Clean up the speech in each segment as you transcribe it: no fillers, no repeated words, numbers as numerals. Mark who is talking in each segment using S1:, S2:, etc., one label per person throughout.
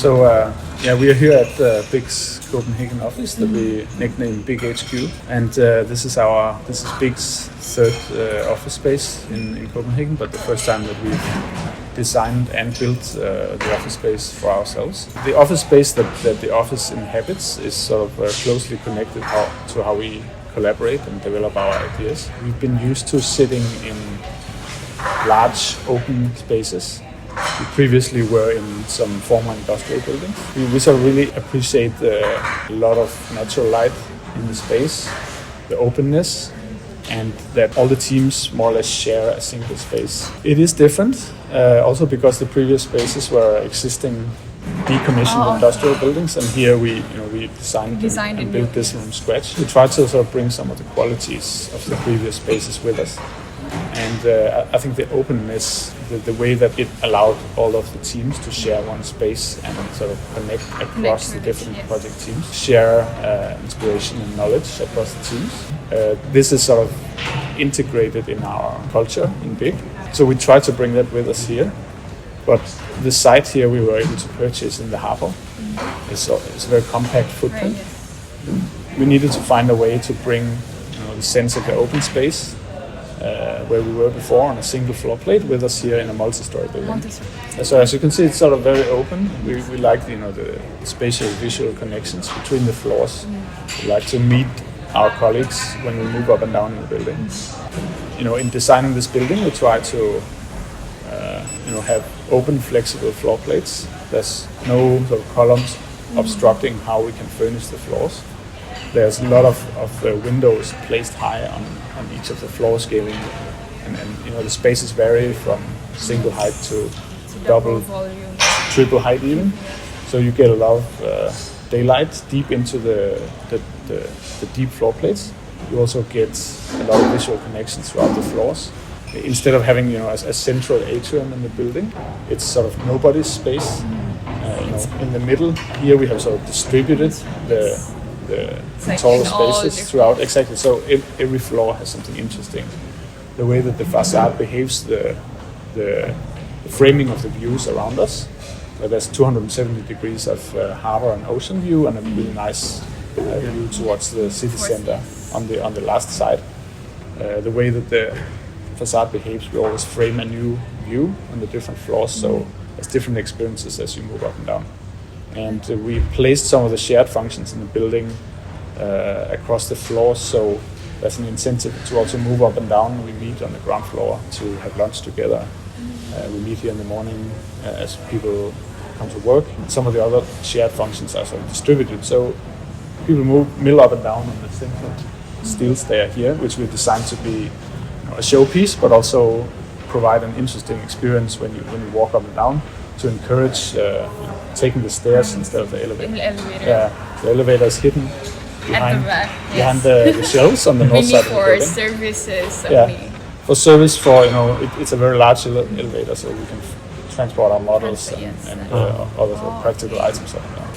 S1: So we are here at the BIG's Copenhagen office that we nicknamed Big HQ, and this is BIG's third office space in Copenhagen, but the first time that we've designed and built the office space for ourselves. The office space that the office inhabits is sort of closely connected to how we collaborate and develop our ideas. We've been used to sitting in large open spaces. We previously were in some former industrial buildings. We sort of really appreciate a lot of natural light in the space, the openness, and that all the teams more or less share a single space. It is different, also because the previous spaces were existing decommissioned industrial buildings, and here we designed and built this from scratch. We tried to sort of bring some of the qualities of the previous spaces with us. And I think the openness, the way that it allowed all of the teams to share one space and sort of connect across the different project teams, share inspiration and knowledge across the teams. This is sort of integrated in our culture in BIG. So we try to bring that with us here. But the site here we were able to purchase in the harbor. It's a very compact footprint. We needed to find a way to bring the sense of the open space where we were before on a single floor plate with us here in a multi-story building. So as you can see, it's sort of very open. We like the spatial visual connections between the floors. We like to meet our colleagues when we move up and down in the building. In designing this building, we try to have open, flexible floor plates. There's no sort of columns obstructing how we can furnish the floors. There's a lot of windows placed high on each of the floor scaling, and the spaces vary from single height to double volume, triple height even. So you get a lot of daylight deep into the deep floor plates. You also get a lot of visual connections throughout the floors. Instead of having a central atrium in the building, it's sort of nobody's space. In the middle here we have sort of distributed the taller spaces throughout. Exactly. So every floor has something interesting. The way that the facade behaves, the framing of the views around us. There's 270 degrees of harbor and ocean view, and a really nice view towards the city center on the last side. The way that the facade behaves, we always frame a new view on the different floors, so there's different experiences as you move up and down. And we placed some of the shared functions in the building across the floors, so there's an incentive to also move up and down. We meet on the ground floor to have lunch together. We meet here in the morning as people come to work. Some of the other shared functions are sort of distributed, so people mill up and down on the central steel stair here, which we designed to be a showpiece, but also provide an interesting experience when you walk up and down, to encourage taking the stairs instead of the elevator. The elevator is hidden behind the shelves on the north side of the building.
S2: For services only.
S1: For service, it's a very large elevator, so we can transport our models and other practical items.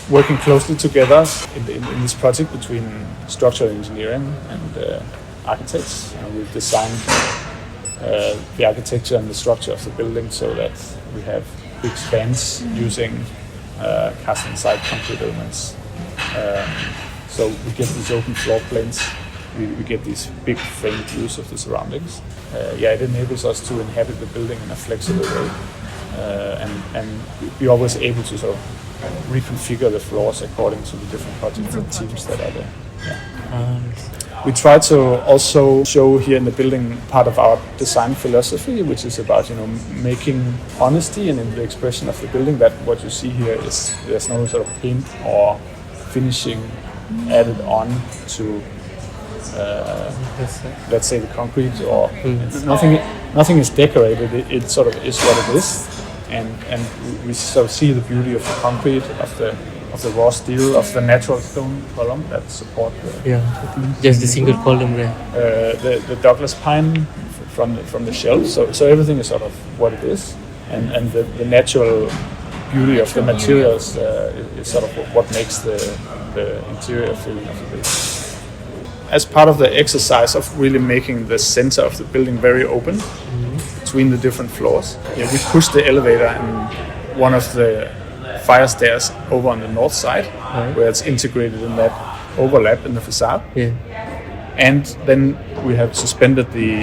S1: Working closely together in this project between structural engineering and architects, we've designed the architecture and the structure of the building so that we have big spans using cast inside concrete elements. So we get these open floor planes, we get these big framed views of the surroundings. It enables us to inhabit the building in a flexible way, and we're always able to sort of reconfigure the floors according to the different projects and teams that are there. We try to also show here in the building part of our design philosophy, which is about making honesty and in the expression of the building, that what you see here is there's no sort of paint or finishing added on to let's say the concrete, or nothing is decorated. It sort of is what it is, and we sort of see the beauty of the concrete, of the raw steel, of the natural stone column that support
S3: just the single column there.
S1: The Douglas pine from the shelf. So everything is sort of what it is, and the natural beauty of the materials is sort of what makes the interior feeling of the building. As part of the exercise of really making the center of the building very open between the different floors, we pushed the elevator in one of the fire stairs over on the north side, where it's integrated in that overlap in the facade.
S3: Yeah.
S1: And then we have suspended the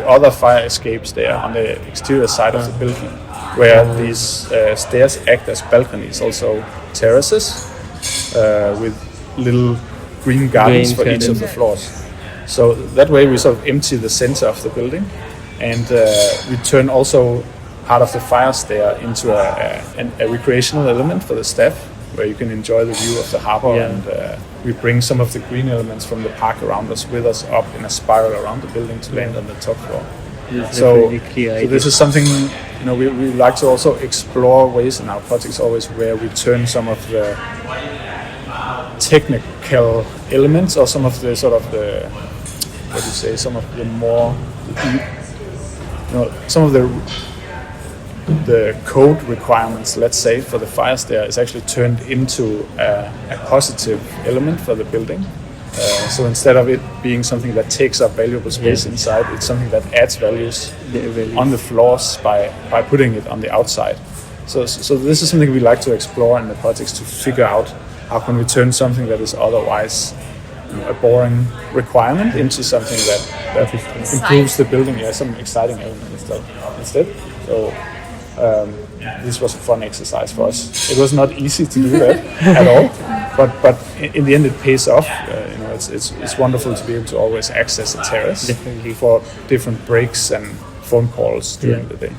S1: other fire escapes there on the exterior side of the building, where these stairs act as balconies, also terraces, with little green gardens for each of the floors. So that way we sort of empty the center of the building, and we turn also part of the fire stair into a recreational element for the staff, where you can enjoy the view of the harbor, and we bring some of the green elements from the park around us with us up in a spiral around the building to land on the top floor. So this is something, you know, we like to also explore ways in our projects always where we turn some of the technical elements or some of the sort of the, what do you say, some of the more, you know, some of the code requirements, let's say, for the fire stair is actually turned into a positive element for the building. So instead of it being something that takes up valuable space inside, it's something that adds values on the floors by putting it on the outside. So this is something we like to explore in the projects, to figure out how can we turn something that is otherwise, you know, a boring requirement into something that improves the building, some exciting element instead. So this was a fun exercise for us. It was not easy to do that at all, but in the end it pays off. You know, it's wonderful to be able to always access a terrace for different breaks and phone calls during the day.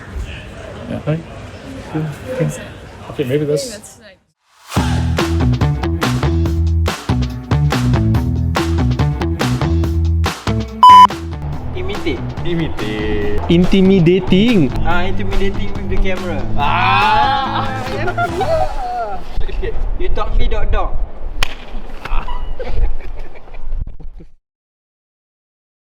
S1: Yeah. Okay, maybe that's
S2: That's nice.
S4: Imitate.
S3: Intimidating.
S4: Intimidating with the camera. You taught me dot.